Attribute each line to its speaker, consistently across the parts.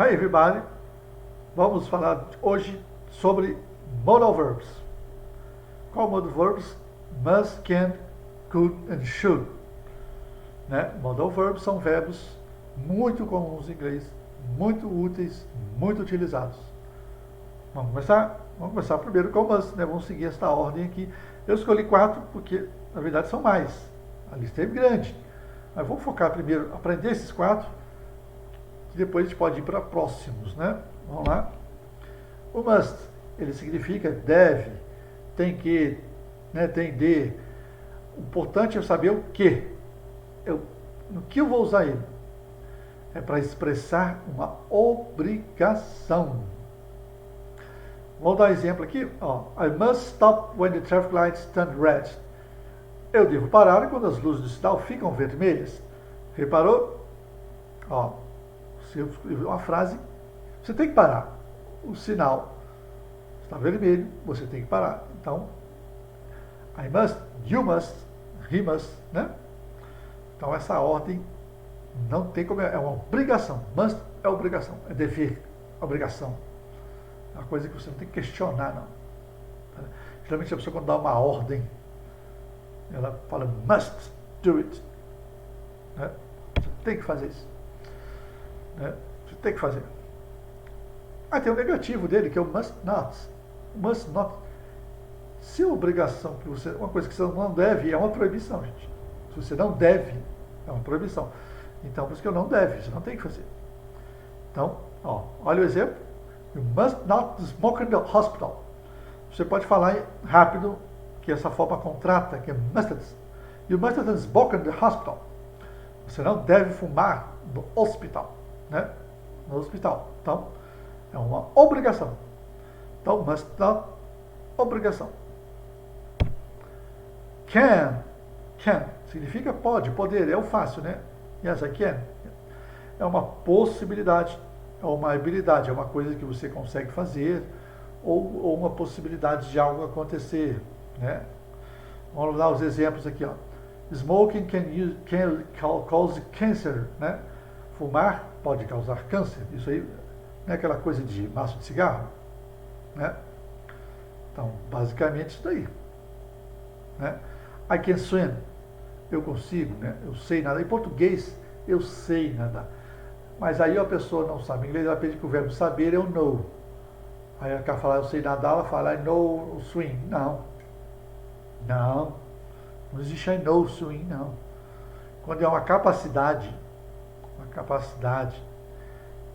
Speaker 1: Hi everybody! Vamos falar hoje sobre modal verbs. Qual modal verbs? Must, can, could and should. Né? Modal verbs são verbos muito comuns em inglês, muito úteis, muito utilizados. Vamos começar primeiro com must, né? Vamos seguir esta ordem aqui. Eu escolhi 4 porque, na verdade, são mais. A lista é grande. Mas vamos focar primeiro, aprender esses 4, que depois a gente pode ir para próximos, né? Vamos lá. O must, ele significa deve, tem que, né? Tem de. O importante é saber o que. No que eu vou usar ele? É para expressar uma obrigação. Vou dar um exemplo aqui. Ó. I must stop when the traffic lights turn red. Eu devo parar quando as luzes do sinal ficam vermelhas. Reparou? Ó, se eu escrever uma frase, você tem que parar. O sinal está vermelho, você tem que parar. Então, I must, you must, he must, né? Então, essa ordem não tem como... É uma obrigação. Must é obrigação. É dever, obrigação. É uma coisa que você não tem que questionar, não. Geralmente a pessoa, quando dá uma ordem, ela fala, must do it. Né? Você tem que fazer isso. Né? Você tem que fazer. Aí tem o negativo dele, que é o must not. Must not. Se é uma obrigação, que você, uma coisa que você não deve, é uma proibição, gente. Se você não deve, é uma proibição. Então, por isso que eu não deve, você não tem que fazer. Então, ó, olha o exemplo. You must not smoke in the hospital. Você pode falar rápido, que essa forma contrata, que é mustn't. You mustn't smoke in the hospital. Você não deve fumar no hospital, né? No hospital. Então, é uma obrigação. Então, must not, obrigação. Can significa pode, poder, é o fácil, né? Yes, I can. É uma possibilidade, é uma habilidade, é uma coisa que você consegue fazer, ou uma possibilidade de algo acontecer, né? Vamos dar os exemplos aqui, ó. Smoking can cause cancer, né? Fumar pode causar câncer. Isso aí não é aquela coisa de maço de cigarro, né? Então, basicamente isso daí, né? I can swim. Eu consigo, né? Eu sei nadar. Em português, eu sei nadar. Mas aí a pessoa não sabe inglês, ela pede que o verbo saber é o know. Aí ela quer falar, eu sei nadar, ela fala, I know swim. Não. Não existe I know swim, não. Quando é uma capacidade,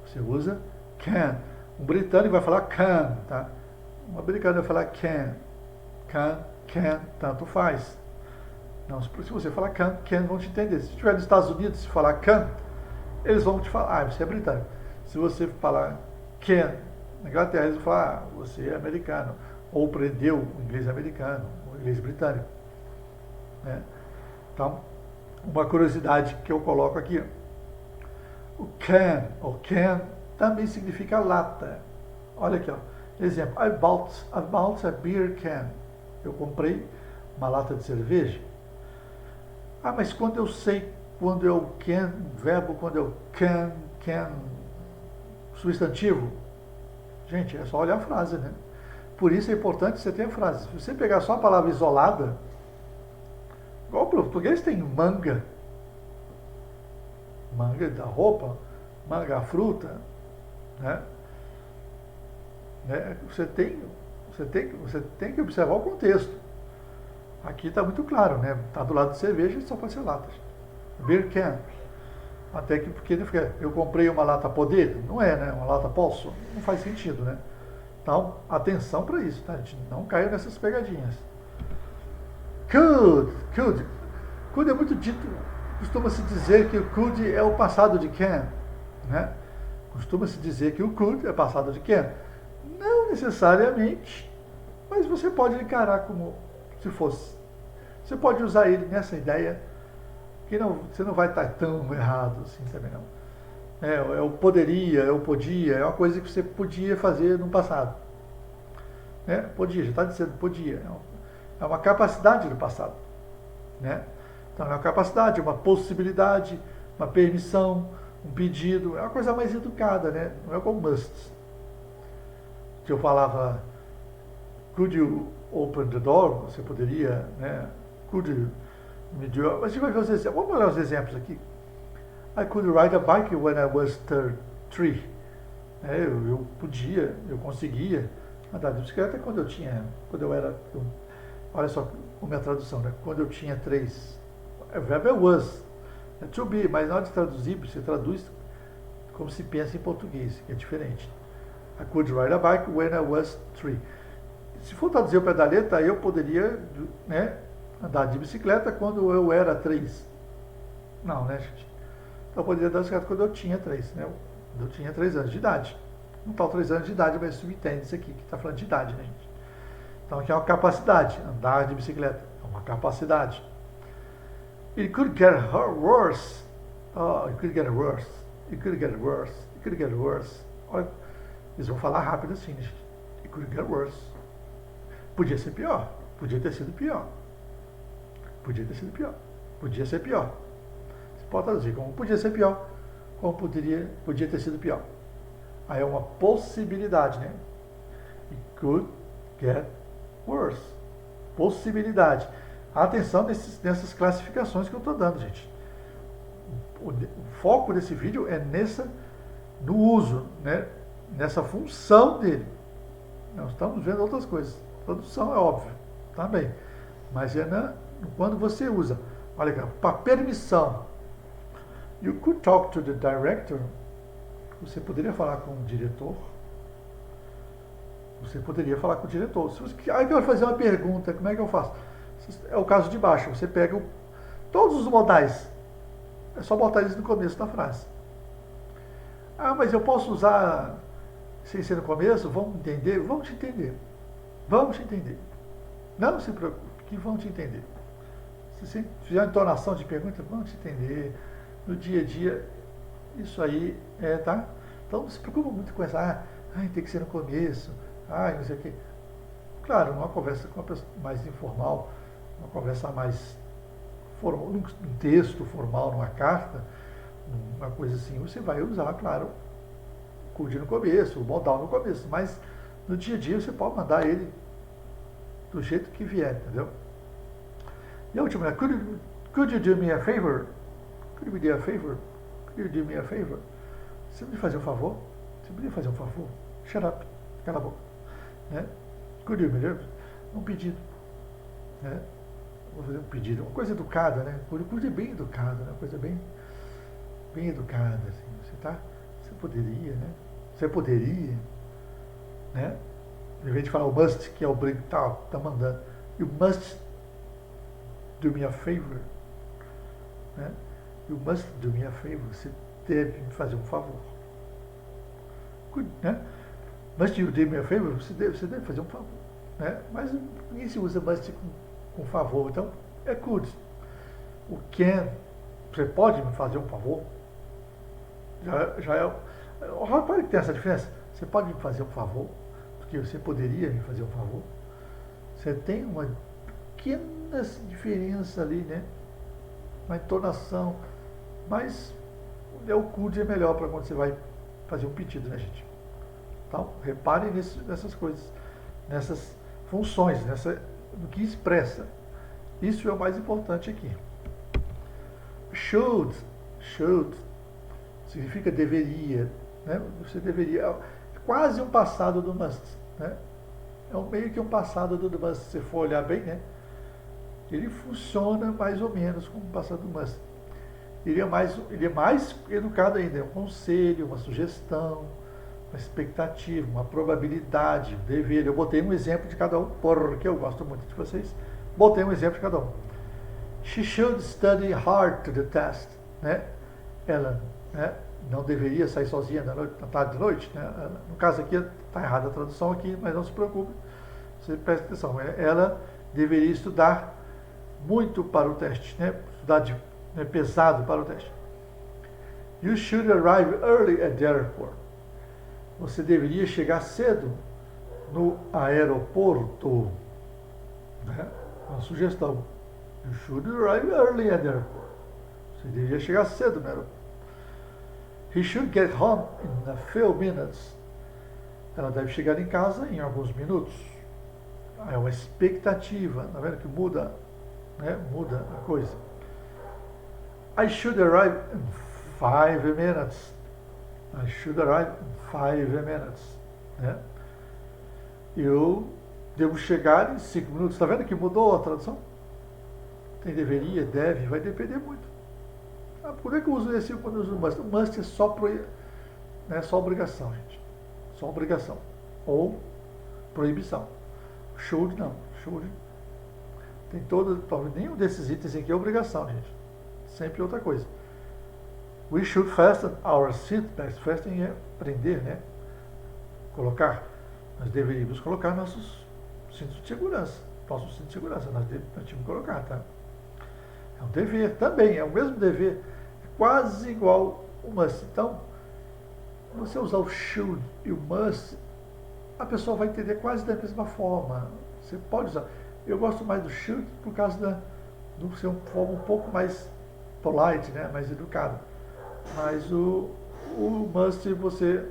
Speaker 1: você usa can. Um britânico vai falar can, tá? Um americano vai falar can, tanto faz. Não, se você falar can vão te entender. Se estiver nos Estados Unidos, se falar can, eles vão te falar, você é britânico. Se você falar can, na Inglaterra, eles vão falar, você é americano. Ou aprendeu o inglês americano, o inglês britânico. Né? Então, uma curiosidade que eu coloco aqui. O can também significa lata. Olha aqui, ó. Exemplo, I bought a beer can. Eu comprei uma lata de cerveja. Ah, mas quando eu sei, quando eu can, verbo, quando eu can, substantivo. Gente, é só olhar a frase, né? Por isso é importante você ter a frase. Se você pegar só a palavra isolada, igual o português tem manga da roupa, manga a fruta, né? Você tem que observar o contexto. Aqui está muito claro, né? Está do lado de cerveja, só pode ser latas. Beer can. Até que porque eu comprei uma lata poder, não é, né? Uma lata posso, não faz sentido, né? Então, atenção para isso, tá? A gente não caiu nessas pegadinhas. Could é muito dito, costuma-se dizer que o could é o passado de can, né? Costuma-se dizer que o could é passado de can. Não necessariamente, mas você pode encarar como se fosse. Você pode usar ele nessa ideia que você não vai estar tão errado assim também não. É o poderia, é o podia, é uma coisa que você podia fazer no passado. Né? Podia, já está dizendo podia. É uma capacidade do passado. Né? Então é uma capacidade, uma possibilidade, uma permissão, um pedido, é uma coisa mais educada, né? Não é como must. Que eu falava, could you open the door? Você poderia, né? Could you me do... Mas vamos olhar os exemplos aqui. I could ride a bike when I was 3. Eu podia, eu conseguia andar de bicicleta quando eu era, olha só como é a tradução, né? Quando eu tinha 3. O verbo é was, é to be, mas na hora de traduzir, você traduz como se pensa em português, que é diferente. I could ride a bike when I was 3. Se for traduzir o pé da letra, eu poderia, né, andar de bicicleta quando eu era 3. Não, né, gente? Então eu poderia andar de bicicleta quando eu tinha 3, né? Eu tinha 3 anos de idade. Não está 3 anos de idade, mas subentende isso aqui, que está falando de idade, né, gente? Então aqui é uma capacidade, andar de bicicleta, é uma capacidade. It could get worse. Oh, it could get worse. It could get worse. It could get worse. Olha, eles vão falar rápido assim, né, gente? It could get worse. Podia ser pior. Podia ter sido pior. Podia ter sido pior. Podia ser pior. Você pode traduzir como podia ser pior, como podia ter sido pior. Aí é uma possibilidade, né? It could get worse. Possibilidade. Atenção nessas classificações que eu estou dando, gente. O foco desse vídeo é no uso, né? Nessa função dele. Nós estamos vendo outras coisas. Tradução é óbvio, também. Mas é quando você usa. Olha aqui, para permissão. You could talk to the director. Você poderia falar com o diretor. Você poderia falar com o diretor. Aí eu vou fazer uma pergunta, como é que eu faço? É o caso de baixo. Você pega todos os modais. É só botar eles no começo da frase. Ah, mas eu posso usar sem ser no começo? Vamos entender? Vamos te entender. Vamos te entender. Não se preocupe, que vão te entender. Se você fizer uma entonação de pergunta, vão te entender. No dia a dia, isso aí tá? Então não se preocupa muito com essa, tem que ser no começo, não sei o quê. Claro, numa conversa com uma pessoa mais informal, uma conversa mais formal, num texto formal, numa carta, uma coisa assim, você vai usar, claro, o could no começo, o modal no começo, mas no dia a dia você pode mandar ele do jeito que vier, entendeu? E a última, could you do me a favor? Could you do me a favor? Could you do me a favor? Você podia fazer um favor? Você podia fazer um favor? Shut up, cala a boca. Né? Could you me um pedido. Né? Vou fazer um pedido, uma coisa educada, né? Could é bem educada, né? Uma coisa bem educada, assim. Você poderia, né? Você poderia, né? Em vez de falar o must, que é o brinco, tá mandando. You must do me a favor. Né? You must do me a favor. Você deve me fazer um favor. Good, né? Must you do me a favor? Você deve fazer um favor. Né? Mas ninguém se usa must com favor. Então, é could. O can, você pode me fazer um favor? Já é. Repare que tem essa diferença. Você pode me fazer um favor? Porque você poderia me fazer um favor? Você tem uma pequena diferença ali, né? Uma entonação. Mas o could é melhor para quando você vai fazer um pedido, né, gente? Então, reparem nessas coisas, nessas funções, no que expressa. Isso é o mais importante aqui. Should significa deveria, né? Você deveria, é quase um passado do must, né? É meio que um passado do must, se você for olhar bem, né? Ele funciona mais ou menos como um passado do must. Ele é mais educado ainda, é um conselho, uma sugestão, uma expectativa, uma probabilidade, um dever. Eu botei um exemplo de cada um, porque eu gosto muito de vocês. Botei um exemplo de cada um. She should study hard to the test. Né? Ela, né, não deveria sair sozinha na tarde de noite. Né? No caso aqui, está errada a tradução aqui, mas não se preocupe. Você presta atenção. Ela deveria estudar muito para o teste. Né? Estudar pesado para o teste. You should arrive early at the airport. Você deveria chegar cedo no aeroporto. Né? Uma sugestão. You should arrive early at the airport. Você deveria chegar cedo no aeroporto. He should get home in a few minutes. Ela deve chegar em casa em alguns minutos. É uma expectativa, tá vendo que muda, né? Muda a coisa. I should arrive in 5 minutes. I should arrive in 5 minutes. Né? Eu devo chegar em 5 minutos. Tá vendo que mudou a tradução? Tem deveria, deve, vai depender muito. Por que eu uso esse quando eu uso must? O must é só, né, só obrigação, gente. Só obrigação. Ou proibição. Should não. Should tem todo. Nenhum desses itens aqui é obrigação, gente. Sempre outra coisa. We should fasten our seatbelts. Fasten é prender, né? Colocar. Nós deveríamos colocar nossos cintos de segurança. Nossos cintos de segurança. Nós tínhamos que colocar, tá? É um dever também. É o mesmo dever. É quase igual o must. Então, você usar o should e o must, a pessoa vai entender quase da mesma forma. Você pode usar. Eu gosto mais do should por causa do ser uma forma um pouco mais polite, né? Mais educada. Mas o must você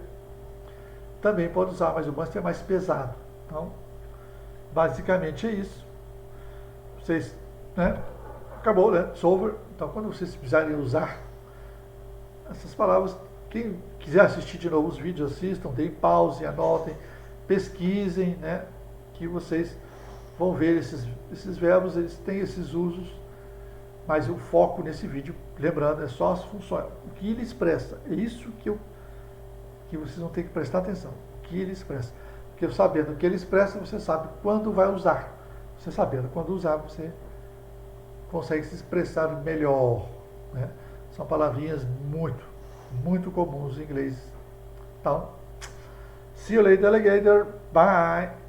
Speaker 1: também pode usar, mas o must é mais pesado. Então, basicamente é isso. Vocês, né? Acabou, né? It's over. Então, quando vocês precisarem usar essas palavras, quem quiser assistir de novo os vídeos, assistam, deem pause, anotem, pesquisem, né? Que vocês vão ver esses verbos, eles têm esses usos, mas o foco nesse vídeo, lembrando, é só as funções, o que ele expressa. É isso que vocês vão ter que prestar atenção, o que ele expressa. Porque sabendo o que ele expressa, você sabe quando vai usar. Você sabendo quando usar, você consegue se expressar melhor, né? São palavrinhas muito comuns em inglês. Então, see you later, alligator. Bye.